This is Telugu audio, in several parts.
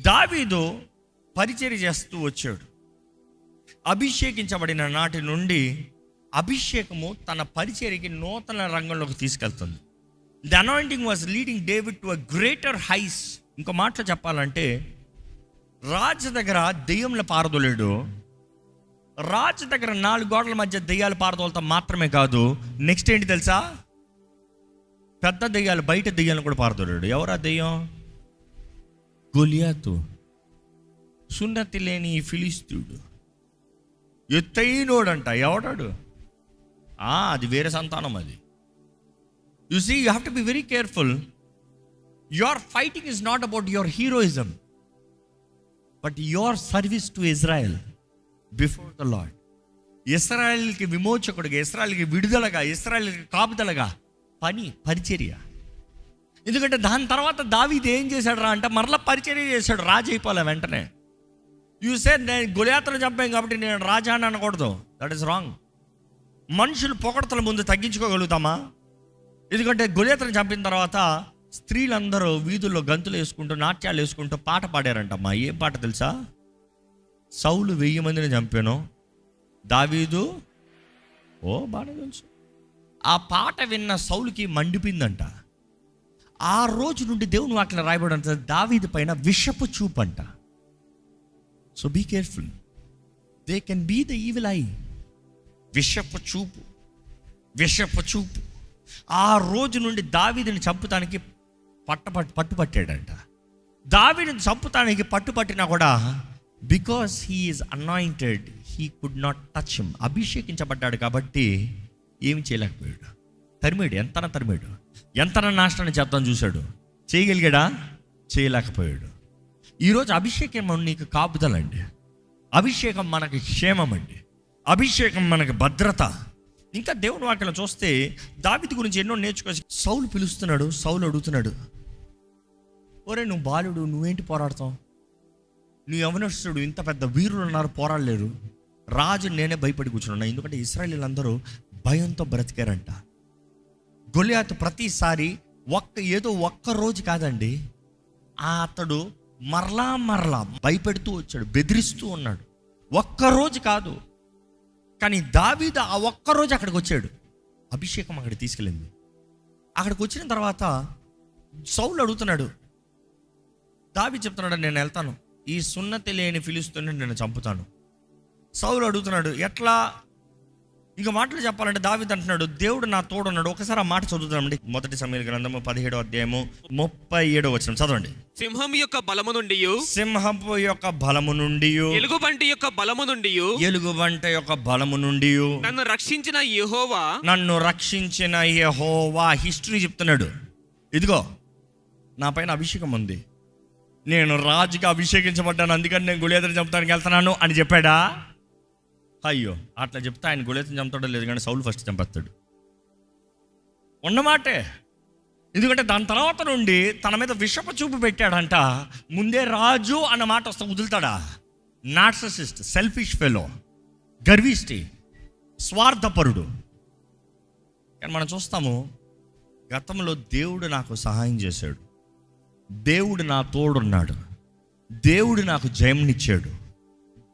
దావీదు పరిచర్య చేస్తూ వచ్చాడు. అభిషేకించబడిన నాటి నుండి అభిషేకము తన పరిచర్యకి నూతన రంగంలోకి తీసుకెళ్తుంది. The anointing was leading David to a greater heights. ఇంకో మాటలో చెప్పాలంటే, రాజు దగ్గర దెయ్యంలో పారదోలేడు. రాజు దగ్గర 4 గోడల మధ్య దెయ్యాలు పారదోలతో మాత్రమే కాదు, నెక్స్ట్ ఏంటి తెలుసా, పెద్ద దెయ్యాలు, బయట దెయ్యాలను కూడా పారదోలేడు. ఎవరా దెయ్యం? గొలియాతు, సున్నతి లేని ఈ ఫిలిస్తీయుడు, ఎత్తైనోడంట. ఎవడాడు? అది వేరే సంతానం. అది you see, you have to be very careful. Your fighting is not about your heroism, but your service to Israel before the lord. ఇశ్రాయేలుకి విమోచకుడిగా, ఇశ్రాయేలుకి విడుదలగా, ఇశ్రాయేలుకి కాపుదలగా పరిచర్య. ఎందుకంటే దాని తర్వాత దావీదు ఏం చేశాడు రా అంటే, మరలా పరిచర్య చేశాడు. రాజు అయిపోలే వెంటనే. యూ సే, నేను గొలియాతును చంపాను కాబట్టి నేను రాజా అని అనకూడదు. That is wrong. మనుషులు పొగడతల ముందు తగ్గించుకోగలుగుతామా? ఎందుకంటే గొలియాతును చంపిన తర్వాత స్త్రీలందరూ వీధుల్లో గంతులు వేసుకుంటూ, నాట్యాలు వేసుకుంటూ పాట పాడారంటమ్మా. ఏం పాట తెలుసా? సౌలు 1000 మందిని చంపాను, దావీదు బాగా తెలుసు. ఆ పాట విన్న సౌలుకి మండిపోయిందంట. ఆ రోజు నుండి దేవుని వాక్యం రాయబడి అంట, దావీదు పైన విషపు చూపు అంట. So be careful, they can be the evil eye. విషపు చూపు, విషపు చూపు. ఆ రోజు నుండి దావీదుని చంపుతానికి పట్టుపట్టాడంట. దావీదుని చంపుతానికి పట్టుపట్టినా కూడా, because he is anointed, he could not touch him. అభిషేకించబడ్డాడు కాబట్టి ఏమి చేయలేకపోయాడు. తరిమాడు, ఎంతన నాశనాన్ని చేద్దాం చూశాడు. చేయగలిగాడా? చేయలేకపోయాడు. ఈరోజు అభిషేకం నీకు కాపుదలండి. అభిషేకం మనకి క్షేమం అండి. అభిషేకం మనకి భద్రత. ఇంకా దేవుని వాక్యంలో చూస్తే దావీదు గురించి ఎన్నో నేర్చుకోవచ్చు. సౌలు పిలుస్తున్నాడు, సౌలు అడుగుతున్నాడు, ఒరే నువ్వు బాలుడు, నువ్వేంటి పోరాడతావు? నువ్వు యవనస్తుడు, ఇంత పెద్ద వీరులు ఉన్నారు, పోరాడలేరు. రాజు నేనే భయపడి కూర్చున్నా. ఎందుకంటే ఇశ్రాయేలీయులందరూ భయంతో బ్రతికారంట. గొలియాతు ప్రతిసారి ఏదో ఒక్క రోజు కాదండి, అతడు మరలా భయపెడుతూ వచ్చాడు, బెదిరిస్తూ ఉన్నాడు. ఒక్కరోజు కాదు, కానీ దావీదు ఆ ఒక్కరోజు అక్కడికి వచ్చాడు. అభిషేకం అక్కడికి తీసుకెళ్ళింది. అక్కడికి వచ్చిన తర్వాత సౌలు అడుగుతున్నాడు, దావీదు చెప్తున్నాడు, నేను వెళ్తాను, ఈ సున్నతి లేని ఫిలిస్తీయుని నేను చంపుతాను. సౌలు అడుగుతున్నాడు, ఎట్లా? ఇక మాటలు చెప్పాలంటే దావీదు అంటున్నాడు, దేవుడు నా తోడున్నాడు. ఒకసారి ఆ మాట చదువుతామండి. 1 సమూయేలు గ్రంథము 17వ అధ్యాయము 37వ వచనం చదవండి. సింహం యొక్క బలము నుండి, ఎలుగుబంటి యొక్క బలము నుండి నన్ను రక్షించిన యెహోవా. హిస్టరీ చెప్తున్నాడు, ఇదిగో నా పైన అభిషేకం ఉంది, నేను రాజుగా అభిషేకించబడ్డాను, అందుకని నేను గొలియాతుని చంపడానికి వెళ్తున్నాను అని చెప్పాడా? అయ్యో, అట్లా చెప్తే ఆయన గొలియాతుని చంపుతాడో లేదు, కానీ సౌలు ఫస్ట్ చంపేస్తాడు. ఉన్నమాటే. ఎందుకంటే దాని తర్వాత నుండి తన మీద విషపు చూపు పెట్టాడంట. ముందే రాజు అన్న మాట వస్తే వదులుతాడా? నార్సిసిస్ట్, సెల్ఫిష్ ఫెలో, గర్విష్టి, స్వార్థపరుడు. కానీ మనం చూస్తాము, గతంలో దేవుడు నాకు సహాయం చేశాడు, దేవుడు నా తోడున్నాడు, దేవుడు నాకు జయంనిచ్చాడు,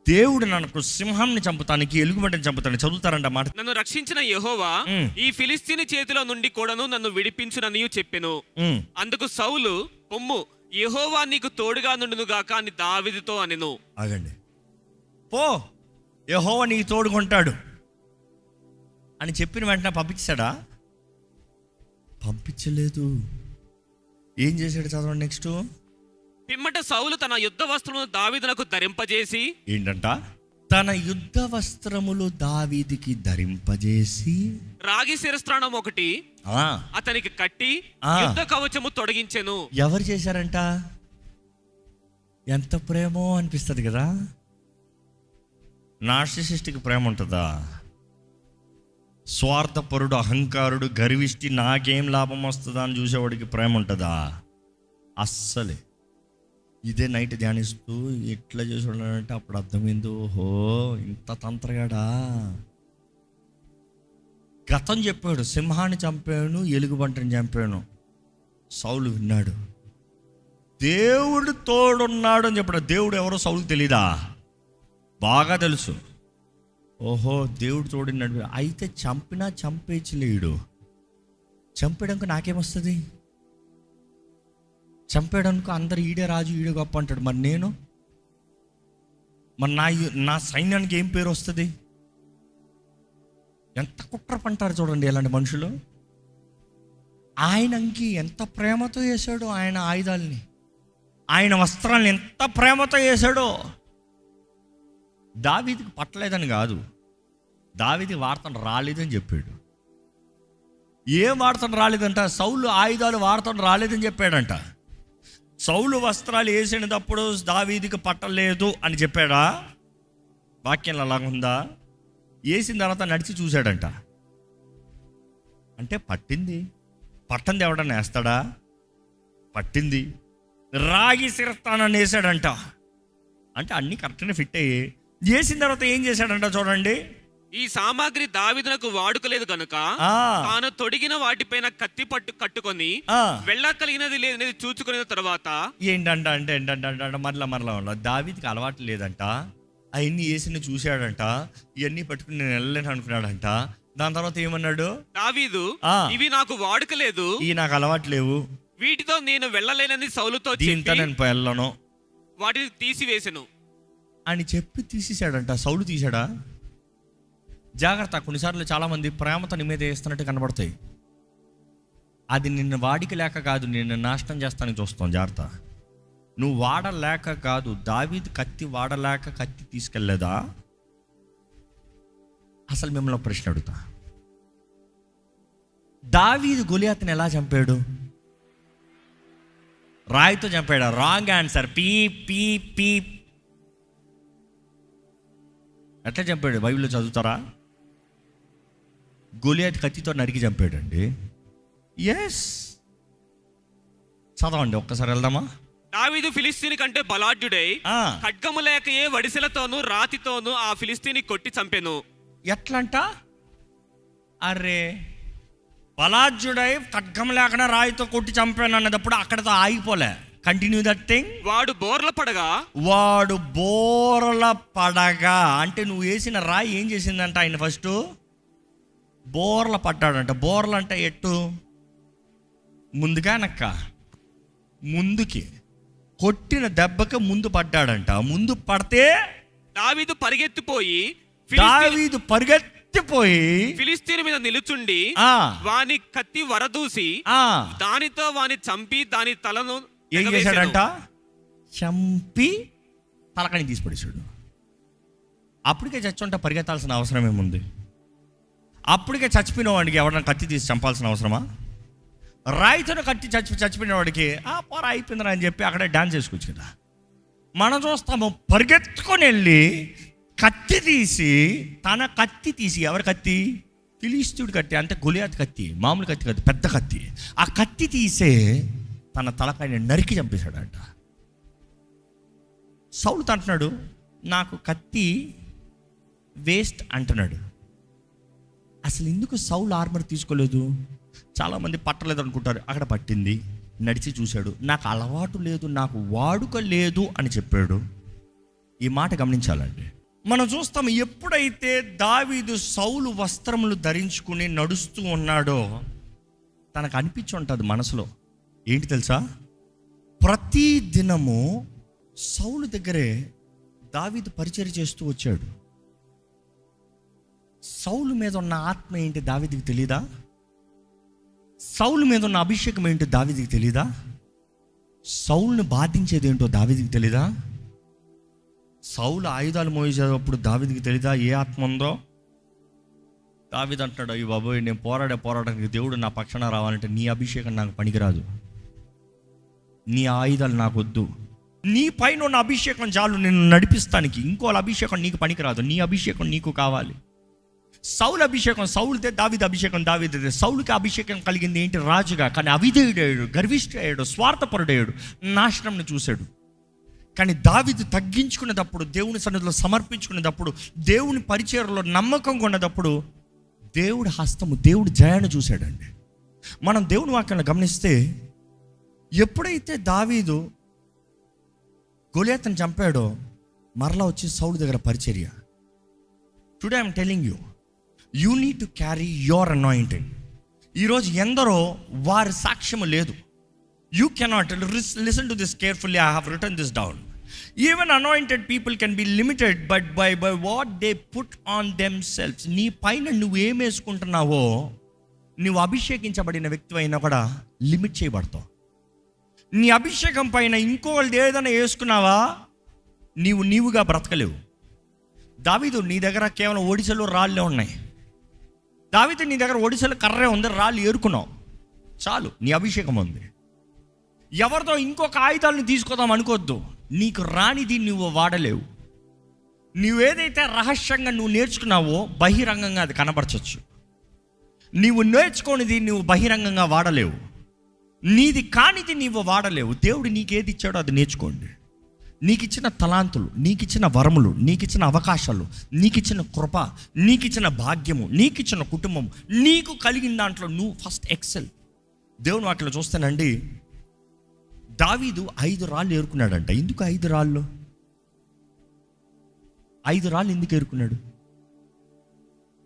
దేవుడు నాకు సింహాన్ని చంపుతానికి, ఎలుగుబంటిని చంపుతానికి. చదువుతారంట మాట, నన్ను రక్షించిన యెహోవా ఈ ఫిలిస్తీని చేతిలో నుండి కూడాను నన్ను విడిపించునని చెప్పెను. అందుకు సౌలు, పొమ్ము, యెహోవా నీకు తోడుగా నుండును గాక అని దావీదుతో అనెను. ఆగండి, పో, యెహోవా నీకు తోడుకుంటాడు అని చెప్పిన వెంటనే పంపించాడా? పంపించలేదు. ఏం చేశాడు? చదవండి నెక్స్ట్. పిమ్మట సౌలు తన యుద్ధ వస్త్రములు దావీదునకు ధరింపజేసి, ఏంటంట? తన యుద్ధ వస్త్రములు దావీదుకి ధరింపజేసి రాగి శిరస్త్రాణం ఒకటి అతనికి కట్టి యుద్ధ కవచము తొడిగించెను. ఎవరు చేశారంట? ఎంత ప్రేమో అనిపిస్తుంది కదా. నార్సిసిస్టిక్ ప్రేమ ఉంటుందా? స్వార్థపరుడు, అహంకారుడు, గర్విష్టి, నాకేం లాభం వస్తుందా అని చూసేవాడికి ప్రేమ ఉంటుందా? అస్సలే. ఇదే నైట్ ధ్యానిస్తూ ఎట్లా చేసి ఉన్నాడంటే అప్పుడు అర్థమైంది, ఓహో ఇంత తంత్రగాడా. గతం చెప్పాడు, సింహాన్ని చంపాను, ఎలుగుబంటిని చంపాను. సౌలు విన్నాడు. దేవుడు తోడున్నాడు అని చెప్పాడు. దేవుడు ఎవరో సౌలుకు తెలీదా? బాగా తెలుసు. ఓహో, దేవుడు తోడున్నాడు. అయితే చంపినా చంపేయలేడు. చంపేయడానికి నాకేమొస్తుంది? చంపేయడానికి అందరు ఈడే రాజు, ఈడే గొప్ప అంటాడు. మరి నేను, మరి నా సైన్యానికి ఏం పేరు వస్తుంది? ఎంత కుట్ర పంటారు చూడండి ఇలాంటి మనుషులు. ఆయనకి ఎంత ప్రేమతో వేశాడో ఆయన ఆయుధాలని, ఆయన వస్త్రాలను ఎంత ప్రేమతో వేశాడో. దావీదుకి పట్టలేదని కాదు, దావీదుకి వాడతాను రాలేదని చెప్పాడు. ఏం వాడతాను రాలేదంట? సౌలు ఆయుధాలు వాడతాను రాలేదని చెప్పాడంట. సౌలు వస్త్రాలు వేసినప్పుడు దావీదుకి పట్టలేదు అని చెప్పాడా? వాక్యంలో అలాగుందా? వేసిన తర్వాత నడిచి చూశాడంట. అంటే పట్టింది. పట్టంది ఎవడన్నా వేస్తాడా? పట్టింది. రాగి శిరస్థానాన్ని వేసాడంట. అంటే అన్నీ కరెక్ట్గా ఫిట్ అయ్యి చేసిన తర్వాత ఏం చేశాడంట చూడండి. ఈ సామాగ్రి దావీదునకు వాడుకలేదు కనుక తాను తొడిగిన వాటిపైన కత్తి పట్టు కట్టుకొని వెళ్ళగలిగినది లేదనేది చూచుకునే తర్వాత ఏంటంటే మరలా దావీదుకి అలవాటు లేదంట. అవన్నీ వేసి చూశాడంట. ఇవన్నీ పట్టుకుని నేను వెళ్ళలేను అనుకున్నాడంట. దాని తర్వాత ఏమన్నాడు? దావీదు, ఇవి నాకు వాడుకలేదు, ఇవి నాకు అలవాటు లేవు, వీటితో నేను వెళ్ళలేనని సౌలుతో దీంతో నేను వెళ్ళను, వాటిని తీసివేసెను అని చెప్పి తీసేశాడంట. సౌలు తీసాడా? జాగ్రత్త. కొన్నిసార్లు చాలామంది ప్రేమతో నీ మీద వేస్తున్నట్టు కనబడతాయి. అది నిన్ను వాడికి లేక కాదు, నిన్ను నాశనం చేస్తానికి చూస్తాం. జాగ్రత్త. నువ్వు వాడలేక కాదు. దావీదు కత్తి వాడలేక కత్తి తీసుకెళ్ళలేదా? అసలు మిమ్మల్ని ప్రశ్న అడుగుతా. దావీదు గొలియాతుని ఎలా చంపాడు? రాయితో చంపాడా? Wrong answer. పీ పీ పీ. ఎట్లా చంపాడు? బైబిల్లో చదువుతారా? గొలియాతు కత్తితో నరికి చంపాడండి. ఎస్, చదవండి ఒక్కసారి, వెళ్దామా? దావీదు ఫిలిస్తీని కంటే బలాఢ్యుడై ఖడ్గము లేకయే వడిసెలతోనూ రాతితోనూ ఆ ఫిలిస్తీని కొట్టి చంపెను. ఎట్లంట? అరే, బలాఢ్యుడై ఖడ్గం లేకుండా రాయితో కొట్టి చంపాను అన్నదప్పుడు అక్కడతో ఆగిపోలే. Continue that thing. వాడు బోర్ల పడగా అంటే నువ్వు వేసిన రాయి ఏం చేసిందంట? ఆయన ఫస్ట్ బోర్ల పడ్డాడంట. బోర్లు అంటే ఎట్టు? ముందుగా నక్క ముందుకి కొట్టిన దెబ్బకి ముందు పడ్డాడంట. ముందు పడితే దావీదు పరిగెత్తిపోయి ఫిలిస్తీని మీద నిలుచుండి వాని కత్తి వరదూసి దానితో వాని చంపి దాని తలను ఏం చేశాడంట? చంపి తలకాని తీసి పడేశాడు. అప్పటికే చచ్చుంటే పరిగెత్తాల్సిన అవసరం ఏముంది? అప్పటికే చచ్చిపోయిన వాడికి ఎవరైనా కత్తి తీసి చంపాల్సిన అవసరమా? రాయితో కత్తి చచ్చిపోయిన వాడికి పోరా అయిపోయిందిరా అని చెప్పి అక్కడే డాన్స్ చేసుకోవచ్చు కదా. మనం చూస్తాము పరిగెత్తుకొని వెళ్ళి కత్తి తీసి, తన కత్తి తీసి, ఎవరి కత్తి? ఫిలిస్తీయుడి కత్తి. అంటే గొలియాతు కత్తి, మామూలు కత్తి కత్తి, పెద్ద కత్తి. ఆ కత్తి తీసే తన తలకాయని నరికి చంపేశాడంట. సౌలు అంటున్నాడు, నాకు కత్తి వేస్ట్ అంటున్నాడు. అసలు ఎందుకు సౌలు ఆర్మర్ తీసుకోలేదు? చాలామంది పట్టలేదు అనుకుంటారు. అక్కడ పట్టింది, నడిచి చూశాడు. నాకు అలవాటు లేదు, నాకు వాడుక లేదు అని చెప్పాడు. ఈ మాట గమనించాలండి. మనం చూస్తాం, ఎప్పుడైతే దావీదు సౌలు వస్త్రములు ధరించుకుని నడుస్తూ ఉన్నాడో తనకు అనిపించి ఉంటుంది మనసులో. ఏంటి తెలుసా? ప్రతి దినము సౌలు దగ్గరే దావీదు పరిచర్య చేస్తూ వచ్చాడు. సౌలు మీద ఉన్న ఆత్మ ఏంటి దావీదుకి తెలీదా? సౌలు మీద ఉన్న అభిషేకం ఏంటో దావీదుకి తెలీదా? సౌలుని బాధించేది ఏంటో దావీదుకి తెలీదా? సౌలు ఆయుధాలు మోసేటప్పుడు దావీదుకి తెలీదా ఏ ఆత్మ ఉందో? దావీదు అంటాడు, అయ్యి బాబోయ్, నేను పోరాటానికి దేవుడు నా పక్షాన రావాలంటే నీ అభిషేకం నాకు పనికిరాదు, నీ ఆయుధాలు నాకు వద్దు, నీ పైన ఉన్న అభిషేకం చాలు నేను నడిపిస్తానికి. ఇంకో అభిషేకం నీకు పనికిరాదు, నీ అభిషేకం నీకు కావాలి. సౌలు అభిషేకం సౌలుదే, దావీదు అభిషేకం దావీదుదే. సౌలుకి అభిషేకం కలిగింది ఏంటి? రాజుగా. కానీ అవిధేయుడయ్యాడు, గర్విష్ఠుడయ్యాడు, స్వార్థపరుడయ్యాడు, నాశనంని చూశాడు. కానీ దావీదు తగ్గించుకునేటప్పుడు, దేవుని సన్నిధిలో సమర్పించుకునేటప్పుడు, దేవుని పరిచర్యలో నమ్మకంగా ఉన్నప్పుడు దేవుడి హస్తము, దేవుడి జయాన్ని చూశాడండి. మనం దేవుని వాక్యాన్ని గమనిస్తే ఎప్పుడైతే దావీదు గొలియాతుని చంపాడో మరలా వచ్చి సౌలు దగ్గర పరిచర్య. Today I'm telling you need to carry your anointing. ఈరోజు ఎందరో వారి సాక్ష్యము లేదు. You cannot listen to this carefully. I have written this down. Even anointed people can be limited but by what they put on themselves. నీ పైన నువ్వు ఏం వేసుకుంటున్నావో, నువ్వు అభిషేకించబడిన వ్యక్తి అయినా కూడా లిమిట్ చేయబడతావు. నీ అభిషేకం పైన ఇంకోళ్ళది ఏదైనా వేసుకున్నావా, నీవుగా బ్రతకలేవు. దావీదు నీ దగ్గర కేవలం ఒడిసెలు రాళ్ళే ఉన్నాయి. దావీదు నీ దగ్గర ఒడిసెలు కర్రే ఉంది, రాళ్ళు ఏరుకున్నావు, చాలు, నీ అభిషేకం ఉంది. ఎవరితో ఇంకొక ఆయుధాలను తీసుకోదాం అనుకోవద్దు. నీకు రానిది నువ్వు వాడలేవు. నువ్వేదైతే రహస్యంగా నువ్వు నేర్చుకున్నావో బహిరంగంగా అది కనబరచచ్చు. నీవు నేర్చుకోనిది నువ్వు బహిరంగంగా వాడలేవు. నీది కానిది నీవు వాడలేవు. దేవుడు నీకేది ఇచ్చాడో అది నేర్చుకోండి. నీకిచ్చిన తలాంతులు, నీకిచ్చిన వరములు, నీకిచ్చిన అవకాశాలు, నీకిచ్చిన కృప, నీకిచ్చిన భాగ్యము, నీకిచ్చిన కుటుంబం, నీకు కలిగిన దాంట్లో నువ్వు ఫస్ట్ ఎక్సెల్. దేవుని వాటిలో చూస్తానండి, దావీదు 5 రాళ్ళు ఏరుకున్నాడంట. ఎందుకు 5 రాళ్ళు? 5 రాళ్ళు ఎందుకు ఏరుకున్నాడు?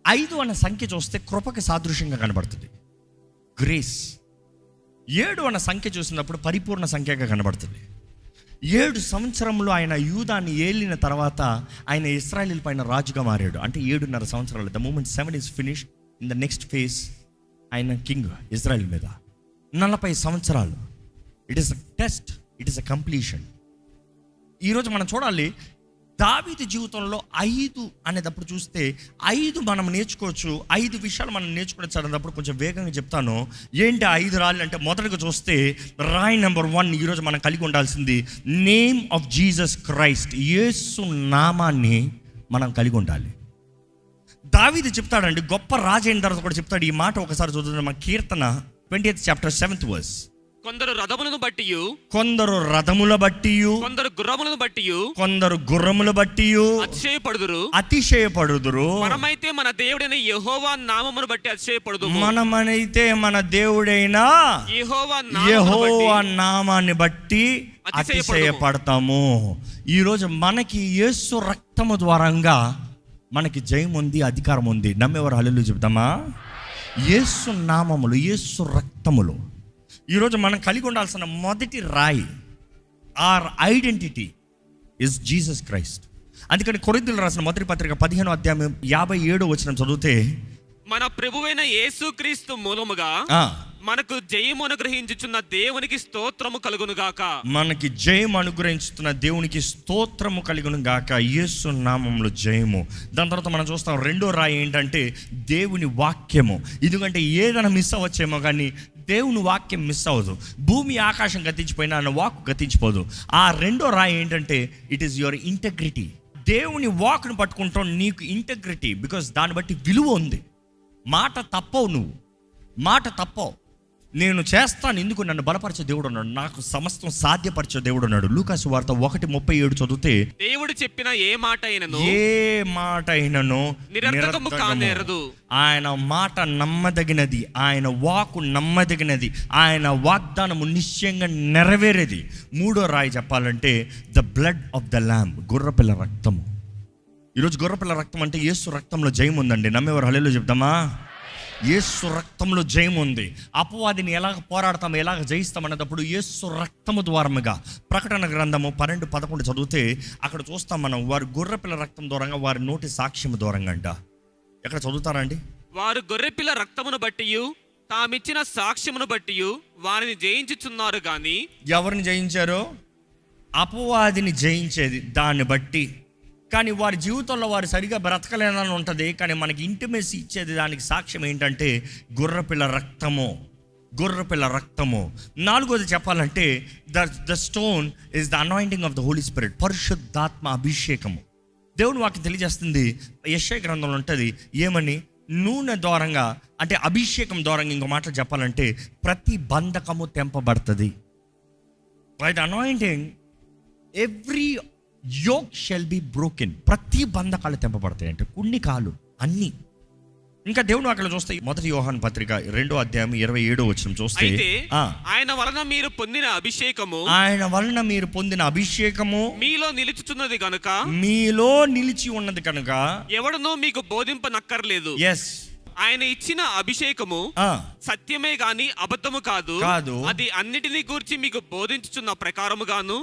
5 అన్న సంఖ్య చూస్తే కృపకి సాదృశ్యంగా కనబడుతుంది, గ్రేస్. 7 అన్న సంఖ్య చూసినప్పుడు పరిపూర్ణ సంఖ్యగా కనబడుతుంది. 7 సంవత్సరంలో ఆయన యూదాన్ని ఏలిన తర్వాత ఆయన ఇశ్రాయేలు పైన రాజుగా మారాడు. అంటే 7.5 సంవత్సరాలు. The moment 7 is finished, in the next phase ఆయన కింగ్ ఇజ్రాయెల్ మీద 40 సంవత్సరాలు. It is a test, it is a completion. ఈరోజు మనం చూడాలి దావీదు జీవితంలో 5 అనేటప్పుడు చూస్తే 5 మనం నేర్చుకోవచ్చు. 5 విషయాలు మనం నేర్చుకోవచ్చు అనేటప్పుడు కొంచెం వేగంగా చెప్తాను. ఏంటి 5 రాళ్ళు అంటే, మొదటగా చూస్తే రాయి నెంబర్ 1 ఈరోజు మనం కలిగి ఉండాల్సింది నేమ్ ఆఫ్ జీసస్ క్రైస్ట్. యేసు నామాన్ని మనం కలిగి ఉండాలి. దావీదు చెప్తాడండి, గొప్ప రాజు అయిన తర్వాత కూడా చెప్తాడు ఈ మాట. ఒకసారి చూద్దాం, మన కీర్తన 20th chapter 7th verse. కొందరు రథములను బట్టి, కొందరు రథముల బట్టి, కొందరు గుర్రములను బట్టి, కొందరు గుర్రముల బట్టి అతిశయపడుదురు. మనమైతే మన దేవుడైన యెహోవా నామమును బట్టి అతిశయపడుదుము. మనమైతే మన దేవుడైన యెహోవా నామాన్ని బట్టి అతిశయపడతాము. ఈరోజు మనకి యేసు రక్తము ద్వారంగా మనకి జయం ఉంది, అధికారం ఉంది. నమ్మేవారు హల్లెలూయా చెప్తామా? యేసు నామములు, యేసు రక్తములు. ఈరోజు మనం కలిగి ఉండాల్సిన మొదటి రాయి, our identity is Jesus Christ. అందుకని కొరింథీయులకు రాసిన మొదటి పత్రిక 15వ అధ్యాయం 57వ వచనం చదివితే, మన ప్రభువైన యేసుక్రీస్తు మూలముగా మనకు జయము అనుగ్రహించుచున్న దేవునికి స్తోత్రము కలుగును గాక. మనకి జయము అనుగ్రహించుతున్న దేవునికి స్తోత్రము కలుగును గాక. యేసు నామములో జయము. దాని తర్వాత మనం చూస్తాం రెండో రాయి ఏంటంటే దేవుని వాక్యము. ఎందుకంటే ఏదైనా మిస్ అవ్వచ్చేమో కానీ దేవుని వాక్యం మిస్ అవ్వదు. భూమి ఆకాశం గతించిపోయినా ఆయన వాక్ గతించిపోదు. ఆ రెండో రాయి ఏంటంటే ఇట్ ఈస్ యువర్ ఇంటెగ్రిటీ. దేవుని వాక్ను పట్టుకుంటాం, నీకు ఇంటెగ్రిటీ. బికాస్ దాన్ని బట్టి విలువ ఉంది. మాట తప్పవు, నువ్వు మాట తప్పవు. నేను చేస్తాను, ఎందుకు నన్ను బలపరిచే దేవుడు ఉన్నాడు, నాకు సమస్తం సాధ్యపరిచే దేవుడు ఉన్నాడు. లూకాసు వార్త 1:37 చదివితే, దేవుడు చెప్పిన ఏ మాట అయినను నిరర్థకము కానేరదు. ఆయన మాట నమ్మదగినది, ఆయన వాకు నమ్మదగినది, ఆయన వాగ్దానము నిశ్చయంగా నెరవేరేది. మూడో రాయి చెప్పాలంటే the blood of the lamb, గొర్రెపిల్ల రక్తము. ఈరోజు గొర్రెపిల్ల రక్తం అంటే యేసు రక్తంలో జయం ఉందండి. నమ్మేవారు హల్లెలూయా చెప్తామా? యేసు రక్తంలో జయం ఉంది. అపవాదిని ఎలాగ పోరాడతాము, ఎలాగ జయిస్తాం అన్నప్పుడు యేసు రక్తము ద్వారముగా. ప్రకటన గ్రంథము 12:11 చదివితే అక్కడ చూస్తాం మనం, వారు గొర్రెపిల్ల రక్తం దూరంగా, వారి నోటి సాక్ష్యము దూరంగా అంట. ఎక్కడ చదువుతారండి? వారు గొర్రెపిల్ల రక్తమును బట్టి తామిచ్చిన సాక్ష్యమును బట్టి వారిని జయించుచున్నారు. కానీ ఎవరిని జయించారో? అపవాదిని జయించేది దాన్ని బట్టి. కానీ వారి జీవితంలో వారు సరిగా బ్రతకలేనని ఉంటుంది. కానీ మనకి ఇంటిమేసి ఇచ్చేది దానికి సాక్ష్యం ఏంటంటే గొర్రెపిల్ల రక్తము, గొర్రెపిల్ల రక్తము. నాలుగోది చెప్పాలంటే the stone is the anointing of the holy spirit, పరిశుద్ధాత్మ అభిషేకము. దేవుని వాక్యం తెలియజేస్తుంది, యెషయా గ్రంథంలో ఉంటుంది ఏమని, నూనె ద్వారంగా అంటే అభిషేకం ద్వారంగా. ఇంకో మాటలు చెప్పాలంటే ప్రతి బంధకము తెంపబడుతుంది. By the anointing every yoke shall be broken. ప్రతి బంధకాలు తెంపబడతాయి. అంటే కొన్ని కాలు అన్నీ ఇంకా దేవుడు అక్కడ చూస్తే 1 యోహాను పత్రిక 2వ అధ్యాయం 27వ వచనం చూస్తే, అయితే ఆయన వలన మీరు పొందిన అభిషేకము, ఆయన వలన మీరు పొందిన అభిషేకము మీలో నిలుచుచున్నది కనుక, మీలో నిలిచి ఉన్నది కనుక ఎవడనో మీకు బోధింపనక్కర్లేదు. ఎస్, ఆయన ఇచ్చిన అభిషేకము సత్యమే గాని అబద్ధము కాదు. అది అన్నిటినీ గూర్చి మీకు బోధించుచున్న ప్రకారముగాను,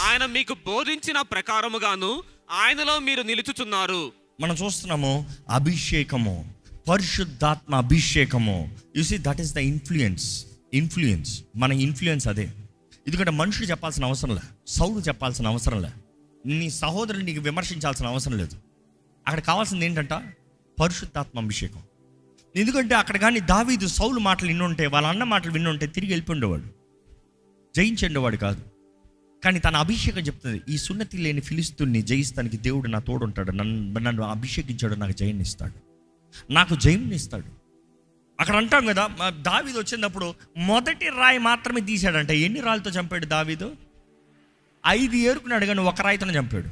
ఆయన మీకు బోధించిన ప్రకారముగాను ఆయనలో మీరు నిలుచుచున్నారు. మనం చూస్తున్నాము అభిషేకము, పరిశుద్ధాత్మ అభిషేకము. You see that is the influence మన ఇన్ఫ్లుయెన్స్ అదే. ఎందుకంటే మనుషులు చెప్పాల్సిన అవసరం లే, సౌలు చెప్పాల్సిన అవసరం లే, నీ సహోదరుని నీకు విమర్శించాల్సిన అవసరం లేదు. అక్కడ కావాల్సింది ఏంటంట? పరిశుద్ధాత్మ అభిషేకం. ఎందుకంటే అక్కడ కానీ దావీదు సౌలు మాటలు విన్నుంటే, వాళ్ళ అన్న మాటలు విన్నుంటే తిరిగి వెళ్ళిపోండేవాడు, జయించేవాడు కాదు. కానీ తన అభిషేకం చెప్తుంది, ఈ సున్నతి లేని ఫిలిస్తీన్ని జయిస్తానికి దేవుడు నా తోడుంటాడు, నన్ను అభిషేకించాడు, నాకు జయాన్నిస్తాడు, నాకు జయంనిస్తాడు. అక్కడ అంటాం కదా, దావీదు వచ్చినప్పుడు మొదటి రాయి మాత్రమే తీశాడంట. ఎన్ని రాళ్ళతో చంపాడు దావీదు? 5 ఏరుకున్నాడు కానీ ఒక రాయితోనే చంపాడు.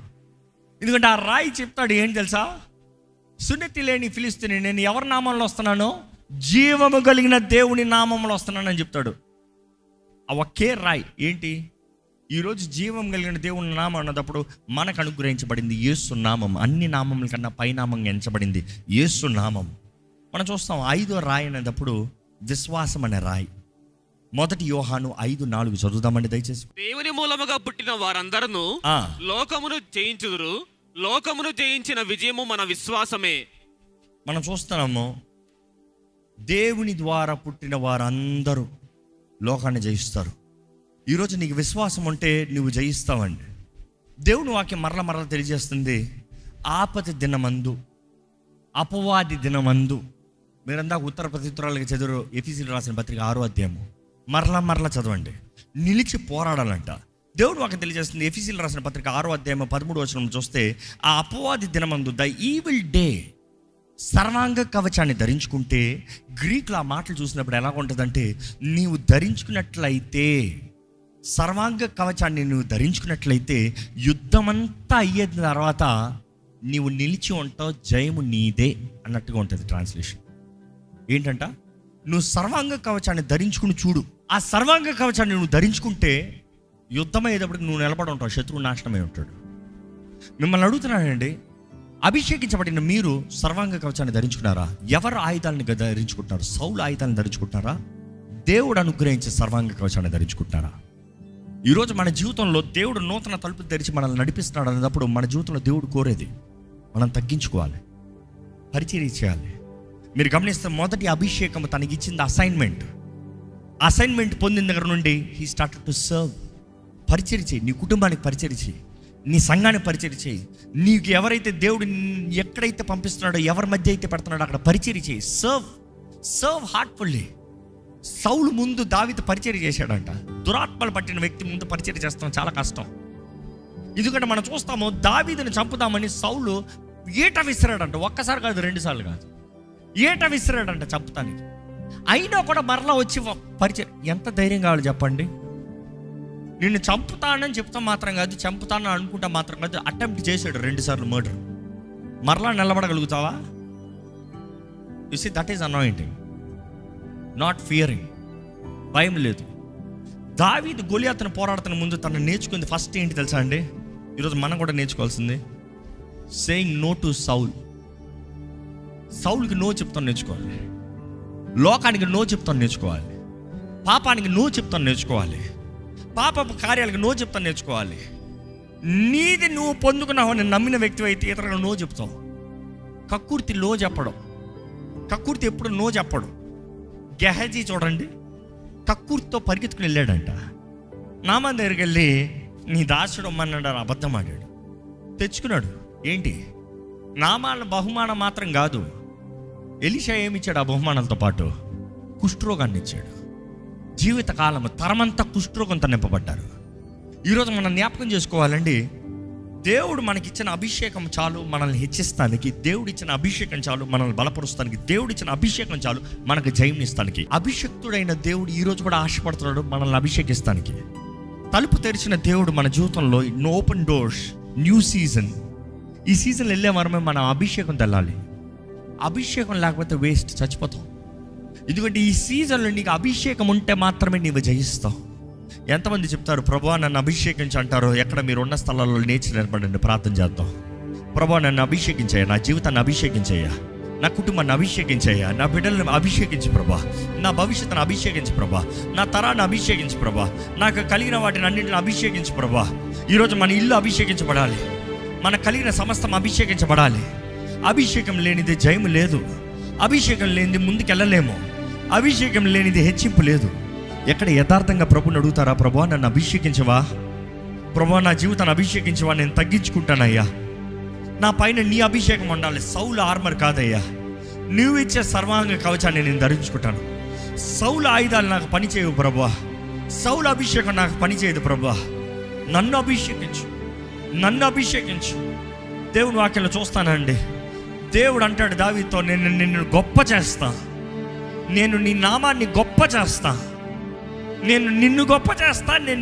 ఎందుకంటే ఆ రాయి చెప్తాడు ఏంటి తెలుసా? సున్నతి లేని ఫిలిస్తీని నేను ఎవరి నామంలో వస్తున్నానో, జీవము కలిగిన దేవుని నామంలో వస్తున్నానని చెప్తాడు. ఆ ఒకే రాయి ఏంటి? ఈరోజు జీవం కలిగిన దేవుని నామం అన్నప్పుడు మనకు అనుగ్రహించబడింది యేసు నామం. అన్ని నామముల కన్నా పైనామంగా ఎంచబడింది యేసు నామం. మనం చూస్తాం 5వ రాయి అనేటప్పుడు విశ్వాసం అనే రాయి. 1 యోహాను 5:4 చదువుదామండి దయచేసి. దేవుని మూలముగా పుట్టిన వారందరూ లోకమును జయించుదురు, లోకమును జయించిన విజయము మన విశ్వాసమే. మనం చూస్తున్నాము దేవుని ద్వారా పుట్టిన వారందరూ లోకాన్ని జయిస్తారు. ఈరోజు నీకు విశ్వాసం ఉంటే నువ్వు జయిస్తావండి. దేవుని వాక్యం మరల తెలియజేస్తుంది, ఆపద దినమందు, అపవాది దినమందు. మీరంతా ఉత్తర ప్రత్యుత్తరాలకు చదువు ఎఫెసీయులకు రాసిన పత్రిక 6వ అధ్యాయము మరలా చదవండి. నిలిచి పోరాడాలంట. దేవుడు వాక్యం తెలియజేస్తుంది, ఎఫెసీయులకు రాసిన పత్రిక 6వ అధ్యాయం 13వ వచనం చూస్తే, ఆ అపవాది దినమందు, ద ఈవిల్ డే, సర్వాంగ కవచాన్ని ధరించుకుంటే, గ్రీకులో ఆ మాటలు చూసినప్పుడు ఎలా ఉంటుందంటే, నీవు ధరించుకున్నట్లయితే, సర్వాంగ కవచాన్ని నువ్వు ధరించుకున్నట్లయితే యుద్ధమంతా అయ్యే తర్వాత నీవు నిలిచి ఉంటావు, జయము నీదే అన్నట్టుగా ఉంటుంది ట్రాన్స్లేషన్. ఏంటంట? నువ్వు సర్వాంగ కవచాన్ని ధరించుకుని చూడు. ఆ సర్వాంగ కవచాన్ని నువ్వు ధరించుకుంటే యుద్ధం అయ్యేటప్పటికి నువ్వు నిలబడి ఉంటావు, శత్రువు నాశనమై ఉంటాడు. మిమ్మల్ని అడుగుతున్నానండి, అభిషేకించబడిన మీరు సర్వాంగ కవచాన్ని ధరించుకున్నారా? ఎవరు ఆయుధాలను ధరించుకుంటున్నారు? సౌలు ఆయుధాలను ధరించుకుంటున్నారా? దేవుడు అనుగ్రహించే సర్వాంగ కవచాన్ని ధరించుకుంటున్నారా? ఈరోజు మన జీవితంలో దేవుడు నూతన తలుపు తెరిచి మనల్ని నడిపిస్తున్నాడు అన్నప్పుడు మన జీవితంలో దేవుడు కోరేది మనం తగ్గించుకోవాలి, పరిచర్య చేయాలి. మీరు గమనిస్తే మొదటి అభిషేకం తనకి ఇచ్చింది అసైన్మెంట్ పొందిన దగ్గర నుండి హీ స్టార్టెడ్ టు సర్వ్. పరిచర్య చేయి, నీ కుటుంబానికి పరిచర్య చేయి, నీ సంఘానికి పరిచర్య చేయి. నీకు ఎవరైతే దేవుడు ఎక్కడైతే పంపిస్తున్నాడో, ఎవరి మధ్య అయితే పెడుతున్నాడో అక్కడ పరిచర్య చేయి. Serve heartfully. సౌలు ముందు దావీదు పరిచర్య చేశాడంట. దురాత్మలు పట్టిన వ్యక్తి ముందు పరిచర్య చేస్తాం చాలా కష్టం. ఎందుకంటే మనం చూస్తాము, దావీదుని చంపుదామని సౌలు ఈట విసిరాడంట. ఒక్కసారి కాదు, 2 సార్లు కాదు, ఈట విసిరాడంట చంపుతానికి. అయినా కూడా మరలా వచ్చి పరిచర్య. ఎంత ధైర్యం కావాలి చెప్పండి? నిన్ను చంపుతానని చెప్తా మాత్రం కాదు, చంపుతానని అనుకుంటా మాత్రం కాదు, అటెంప్ట్ చేశాడు 2 సార్లు మర్డర్. మరలా నిలబడగలుగుతావా? You see, that is anointing, not fearing. భయం లేదు. దావీదు గొలియాతును పోరాడుతున్న ముందు తను నేర్చుకుంది ఫస్ట్ ఏంటి తెలుసా అండి? ఈరోజు మనం కూడా నేర్చుకోవాల్సింది సేయింగ్ నో టు సౌల్. సౌల్కి నో చెప్తాను నేర్చుకోవాలి, లోకానికి నో చెప్తాను నేర్చుకోవాలి, పాపానికి నో చెప్తాను నేర్చుకోవాలి, పాపపు కార్యాలకు నో చెప్తాను నేర్చుకోవాలి. నీది నువ్వు పొందుకున్నావు అని నమ్మిన వ్యక్తి అయితే ఇతరులకు నో చెప్తావు. కక్కుర్తి లో చెప్పడం, కక్కుర్తి ఎప్పుడు నో చెప్పడు. గెహజీ చూడండి, కక్కుర్తితో పరిగెత్తుకుని వెళ్ళాడంట. నామాన్ దగ్గరికి వెళ్ళి నీ దాసుడు అమ్మన్నాడు, అబద్ధం ఆడాడు, తెచ్చుకున్నాడు. ఏంటి? నామాల బహుమానం మాత్రం కాదు, ఎలీషా ఏమిచ్చాడు ఆ బహుమానాలతో పాటు? కుష్ఠరోగాన్ని ఇచ్చాడు. జీవితకాలం తరమంతా కుష్ఠరోగంతో నింపబడ్డారు. ఈరోజు మనం జ్ఞాపకం చేసుకోవాలండి, దేవుడు మనకిచ్చిన అభిషేకం చాలు మనల్ని హెచ్చిస్తానికి, దేవుడు ఇచ్చిన అభిషేకం చాలు మనల్ని బలపరుస్తానికి, దేవుడు ఇచ్చిన అభిషేకం చాలు మనకు జయంనిస్తానికి. అభిషక్తుడైన దేవుడు ఈరోజు కూడా ఆశపడుతున్నాడు మనల్ని అభిషేకిస్తానికి. తలుపు తెరిచిన దేవుడు మన జీవితంలో ఓపెన్ డోర్స్, న్యూ సీజన్. ఈ సీజన్ వెళ్ళే వరమే మనం అభిషేకం తెల్లాలి. అభిషేకం లేకపోతే వేస్ట్, చచ్చిపోతాం. ఎందుకంటే ఈ సీజన్లో నీకు అభిషేకం ఉంటే మాత్రమే నీవు జయిస్తావు. ఎంతమంది చెప్తారు ప్రభువా నన్ను అభిషేకించి అంటారు? ఎక్కడ మీరు ఉన్న స్థలాల్లో నేర్చి నిలబడండి, ప్రార్థన చేద్దాం. ప్రభువా నన్ను అభిషేకించయ్యా, నా జీవితాన్ని అభిషేకించయ్యా, నా కుటుంబాన్ని అభిషేకించయ్యా, నా బిడ్డలను అభిషేకించి ప్రభా, నా భవిష్యత్తును అభిషేకించి ప్రభా, నా తరాన్ని అభిషేకించి ప్రభా, నాకు కలిగిన వాటిని అన్నింటిని అభిషేకించి ప్రభా. ఈరోజు మన ఇల్లు అభిషేకించబడాలి, మన కలిగిన సమస్తం అభిషేకించబడాలి. అభిషేకం లేనిది జయము లేదు, అభిషేకం లేనిది ముందుకెళ్ళలేము, అభిషేకం లేనిది హెచ్చింపు లేదు. ఎక్కడ యథార్థంగా ప్రభుని అడుగుతారా? ప్రభువా నన్ను అభిషేకించవా, ప్రభువా నా జీవితాన్ని అభిషేకించవా, నేను తగ్గించుకుంటానయ్యా, నా పైన నీ అభిషేకం ఉండాలి. సౌలు ఆర్మర్ కాదయ్యా, నువ్వు ఇచ్చే సర్వాంగ కవచాన్ని నేను ధరించుకుంటాను. సౌలు ఆయుధాలు నాకు పనిచేయవు ప్రభువా, సౌలు అభిషేకం నాకు పనిచేయదు ప్రభువా, నన్ను అభిషేకించు, నన్ను అభిషేకించు. దేవుని వాక్యంలో చూస్తానండి, దేవుడు అంటాడు దావీదుతో, నేను నిన్ను గొప్ప చేస్తా, నేను నీ నామాన్ని గొప్ప చేస్తా, నేను నిన్ను గొప్ప చేస్తా, నేను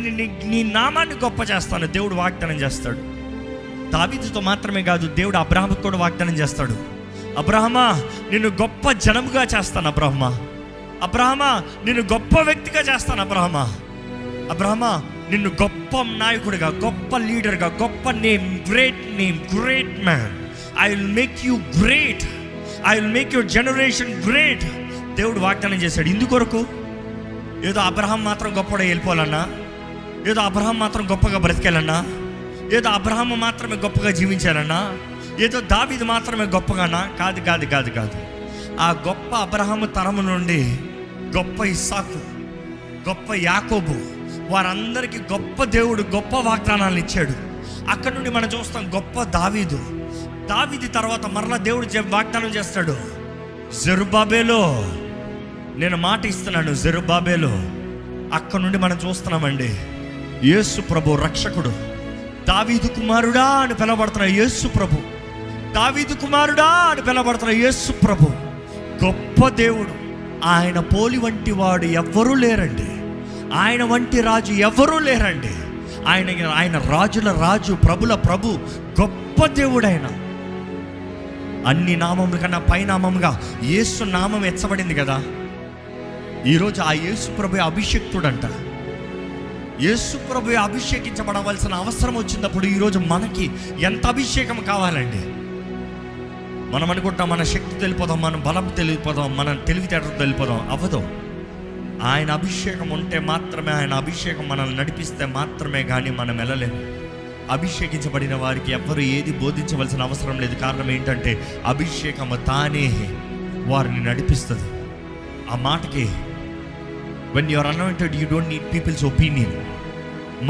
నీ నామాన్ని గొప్ప చేస్తాను. దేవుడు వాగ్దానం చేస్తాడు. దావీదుతో మాత్రమే కాదు, దేవుడు అబ్రహాముకు కూడా వాగ్దానం చేస్తాడు. అబ్రహమా నిన్ను గొప్ప జనముగా చేస్తాను, అబ్రహమా, అబ్రహమా నిన్ను గొప్ప వ్యక్తిగా చేస్తాను, అబ్రహమా, అబ్రహమా నిన్ను గొప్ప నాయకుడిగా, గొప్ప లీడర్గా, గొప్ప name, great man, I will make you great, I will make your generation great. దేవుడు వాగ్దానం చేశాడు. ఇందుకొరకు ఏదో అబ్రహాం మాత్రం గొప్పగా వెళ్ళిపోవాలన్నా, ఏదో అబ్రహాం మాత్రం గొప్పగా బ్రతికేయాలన్నా, ఏదో అబ్రహాము మాత్రమే గొప్పగా జీవించాలన్నా, ఏదో దావీదు మాత్రమే గొప్పగానా? కాదు కాదు కాదు కాదు. ఆ గొప్ప అబ్రహాము తరము నుండి గొప్ప ఇస్సాకు, గొప్ప యాకోబు, వారందరికీ గొప్ప దేవుడు గొప్ప వాగ్దానాలను ఇచ్చాడు. అక్కడ నుండి మనం చూస్తాం గొప్ప దావీదు. దావీదు తర్వాత మరలా దేవుడు వాగ్దానం చేస్తాడు, జెరుబ్బాబెలో నేను మాట ఇస్తున్నాను, జెరుబ్బాబెలో. అక్కడ నుండి మనం చూస్తున్నామండి, యేసు ప్రభు రక్షకుడు, దావీదు కుమారుడా అని పిలవబడుతున్న యేసు ప్రభు, దావీదు కుమారుడా అని పిలవబడుతున్న యేసు ప్రభు గొప్ప దేవుడు. ఆయన పోలి వంటి వాడు ఎవ్వరూ లేరండి, ఆయన వంటి రాజు ఎవ్వరూ లేరండి. ఆయన రాజుల రాజు, ప్రభుల ప్రభు, గొప్ప దేవుడైన. అన్ని నామముల కన్నా పైనామముగా యేసు నామం ఎచ్చబడింది కదా. ఈరోజు ఆ యేసు ప్రభు అభిషేక్తుడంట. యేసు ప్రభు అభిషేకించబడవలసిన అవసరం వచ్చినప్పుడు ఈరోజు మనకి ఎంత అభిషేకం కావాలండి. మనం అనుకుంటాం మన శక్తి తెలిపోదాం, మన బలం తెలిపోదాం, మన తెలివితేటలు తెలిపోదాం. అవ్వదు. ఆయన అభిషేకం ఉంటే మాత్రమే, ఆయన అభిషేకం మనల్ని నడిపిస్తే మాత్రమే కానీ మనం వెళ్ళలేము. అభిషేకించబడిన వారికి ఎవ్వరు ఏది బోధించవలసిన అవసరం లేదు. కారణం ఏంటంటే అభిషేకం తానే వారిని నడిపిస్తుంది. ఆ మాటకి when you are anointed you don't need people's opinion.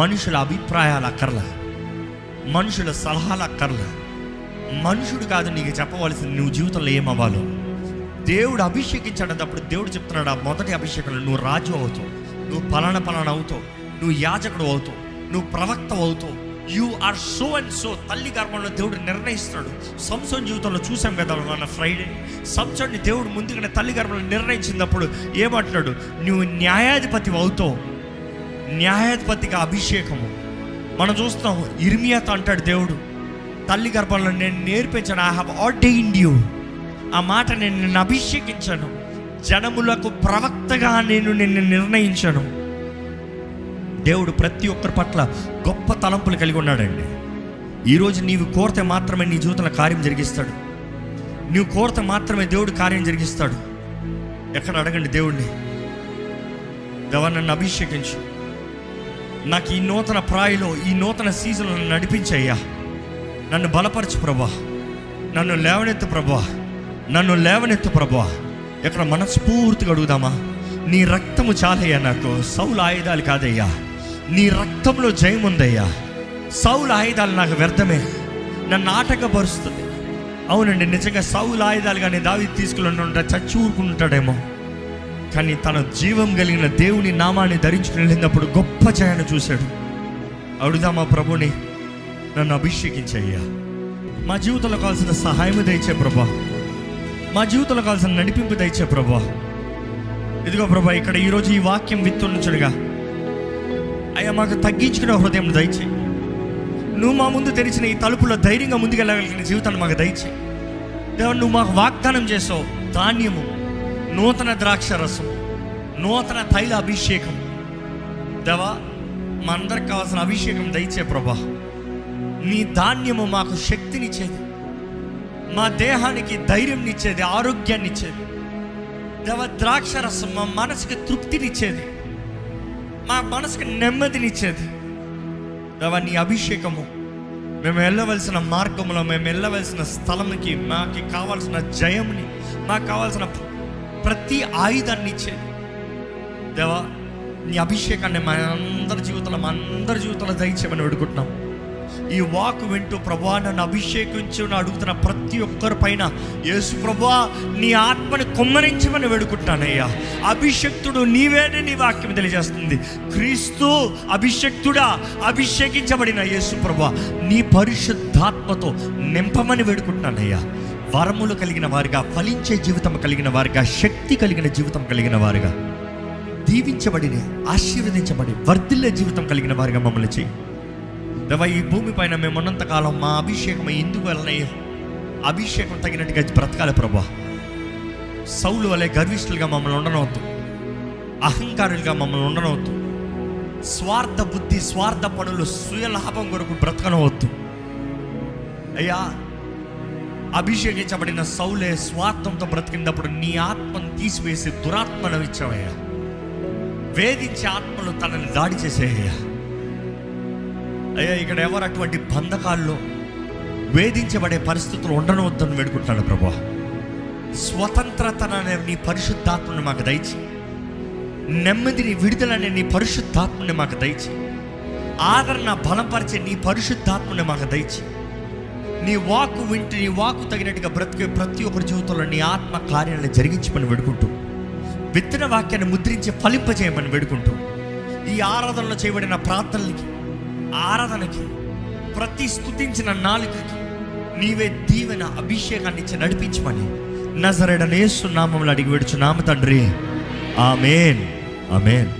మనుషుల అభిప్రాయాలు అక్కర్లా, మనుషుల సలహాలు అక్కర్లా. మనుషుడు కాదు నీకు చెప్పవలసింది నువ్వు జీవితంలో ఏమవ్వాలో. దేవుడు అభిషేకించాడప్పుడు దేవుడు చెప్తున్నాడు, ఆ మొదటి అభిషేకంలో నువ్వు రాజు అవుతావు, నువ్వు పలానా అవుతావు, నువ్వు యాజకుడు అవుతావు, నువ్వు ప్రవక్త అవుతావు, you are so and so. తల్లి గర్భంలో దేవుడు నిర్ణయిస్తాడు. సంసోన్ జీవితంలో చూసాం కదా మన ఫ్రైడే. సంసోన్ని దేవుడు ముందుగానే తల్లి గర్భంలో నిర్ణయించినప్పుడు ఏమంటున్నాడు, నువ్వు న్యాయాధిపతి అవుతావు. న్యాయాధిపతిగా అభిషేకము మనం చూస్తాం. ఇర్మియాతో అంటాడు దేవుడు, తల్లి గర్భంలో నేను నేర్పించాను, ఐ హావ్ ఆర్డైన్డ్ యూ. ఆ మాట నేను నిన్ను అభిషేకించాను, జనములకు ప్రవక్తగా నేను నిన్ను నిర్ణయించాను. దేవుడు ప్రతి ఒక్కరి పట్ల గొప్ప తలంపులు కలిగి ఉన్నాడండి. ఈరోజు నీవు కోరితే మాత్రమే నీ జీవితంలో కార్యం జరిగిస్తాడు. నీవు కోరితే మాత్రమే దేవుడు కార్యం జరిగిస్తాడు. ఎక్కడ అడగండి దేవుడిని, దేవా నన్ను అభిషేకించు, నాకు ఈ నూతన ప్రాయలో, ఈ నూతన సీజన్లో నన్ను నడిపించయ్యా, నన్ను బలపరచు ప్రభా, నన్ను లేవనెత్తు ప్రభా, నన్ను లేవనెత్తు ప్రభా. ఎక్కడ మనస్ఫూర్తిగా అడుగుదామా, నీ రక్తము చాలయ్యా నాకు. సౌలు ఆయుధాలు కాదయ్యా, నీ రక్తంలో జయం ఉందయ్యా. సౌలు ఆయుధాలు నాకు వ్యర్థమే, నన్ను ఆటంకపరుస్తుంది. అవునండి, నిజంగా సౌలు ఆయుధాలు కానీ దావీదు తీసుకుని ఉంటే చచ్చి ఊరుకుంటాడేమో, కానీ తన జీవం కలిగిన దేవుని నామాన్ని ధరించుకుని వెళ్ళినప్పుడు గొప్ప జయాన్ని చూశాడు. అడుగుదామా ప్రభుని, నన్ను అభిషేకించయ్యా, మా జీవితంలో కావాల్సిన సహాయం దయచే ప్రభా, మా జీవితంలో కావాల్సిన నడిపింపు దయచే ప్రభా. ఇదిగో ప్రభా, ఇక్కడ ఈరోజు ఈ వాక్యం విత్తున్నచుడుగా అయ్యా మాకు తగ్గించుకునే హృదయం దయచేయి. నువ్వు మా ముందు తెరిచిన ఈ తలుపులో ధైర్యంగా ముందుకెళ్ళగలిగిన జీవితాన్ని మాకు దయచేయి. దేవా నువ్వు మాకు వాగ్దానం చేసావు, ధాన్యము, నూతన ద్రాక్ష రసం, నూతన తైల అభిషేకం. దేవా మా అందరికి కావాల్సిన అభిషేకం దయచే ప్రభా. నీ ధాన్యము మాకు శక్తినిచ్చేది, మా దేహానికి ధైర్యంనిచ్చేది, ఆరోగ్యాన్నిచ్చేది. దేవా ద్రాక్ష రసం మా మనసుకి తృప్తినిచ్చేది, మా మనసుకి నెమ్మదినిచ్చేది. దేవా నీ అభిషేకము మేము వెళ్ళవలసిన మార్గంలో, మేము వెళ్ళవలసిన స్థలంకి, మాకు కావాల్సిన జయముని, మాకు కావాల్సిన ప్రతి ఆయుధాన్ని ఇచ్చేది. దేవా నీ అభిషేకాన్ని మా అందరి జీవితంలో దయచేయమని వేడుకుంటున్నాం. ఈ వాక్ వింటూ ప్రభువా నన్ను అభిషేకించు అడుగుతున్న ప్రతి ఒక్కరి పైన యేసు ప్రభువా నీ ఆత్మని కుమ్మరించమని వేడుకుంటున్నానయ్యా. అభిషక్తుడు నీవేనే నీ వాక్యం తెలియజేస్తుంది. క్రీస్తు అభిషక్తుడా, అభిషేకించబడిన యేసు ప్రభువా నీ పరిశుద్ధాత్మతో నింపమని వేడుకుంటున్నానయ్యా. వరములు కలిగిన వారిగా, ఫలించే జీవితం కలిగిన వారిగా, శక్తి కలిగిన జీవితం కలిగిన వారిగా, దీవించబడిన, ఆశీర్వదించబడి వర్ధిల్లే జీవితం కలిగిన వారిగా మమ్మల్ని చేయి దేవా. ఈ భూమి పైన మేము ఉన్నంతకాలం మా అభిషేకం ఎందుకు వలనయ్యా, అభిషేకం తగినట్టుగా బ్రతకాలి ప్రభా. సౌలు వలె గర్విష్ఠులుగా మమ్మల్ని ఉండనవద్దు, అహంకారులుగా మమ్మల్ని ఉండనవద్దు, స్వార్థ బుద్ధి, స్వార్థ పనులు, సుయలాభం కొరకు బ్రతకనవద్దు అయ్యా. అభిషేకించబడిన సౌలే స్వార్థంతో బ్రతికినప్పుడు నీ ఆత్మను తీసివేసి దురాత్మను ఇచ్చావయ్యా. వేధించే ఆత్మలు తనని దాడి చేసేయ్యా. అయ్యా ఇక్కడ ఎవరు అటువంటి బంధకాల్లో వేధించబడే పరిస్థితులు ఉండనవద్దని వేడుకుంటున్నాను ప్రభా. స్వతంత్రతనే నీ పరిశుద్ధాత్మని మాకు దయచి, నెమ్మదిని, విడుదలనే నీ పరిశుద్ధాత్మని మాకు దయచి, ఆదరణ బలపరిచే నీ పరిశుద్ధాత్మని మాకు దయచి, నీ వాక్కు వింటూ నీ వాక్కు తగినట్టుగా బ్రతికే ప్రతి ఒక్కరి జీవితంలో నీ ఆత్మ కార్యాలను జరిగించమని వేడుకుంటూ, విత్తన వాక్యాన్ని ముద్రించి ఫలింపజేయమని వేడుకుంటూ, ఈ ఆరాధనలో చేయబడిన ప్రార్థనలకి, ఆరాధనకి, ప్రతి స్తుతించిన నాలుకకి నీవే దీవెన, అభిషేకాన్ని ఇచ్చి నడిపించమని నజరేయుడైన యేసు నామములో అడిగి వేడుచున్నాము తండ్రి. ఆమేన్, ఆమేన్.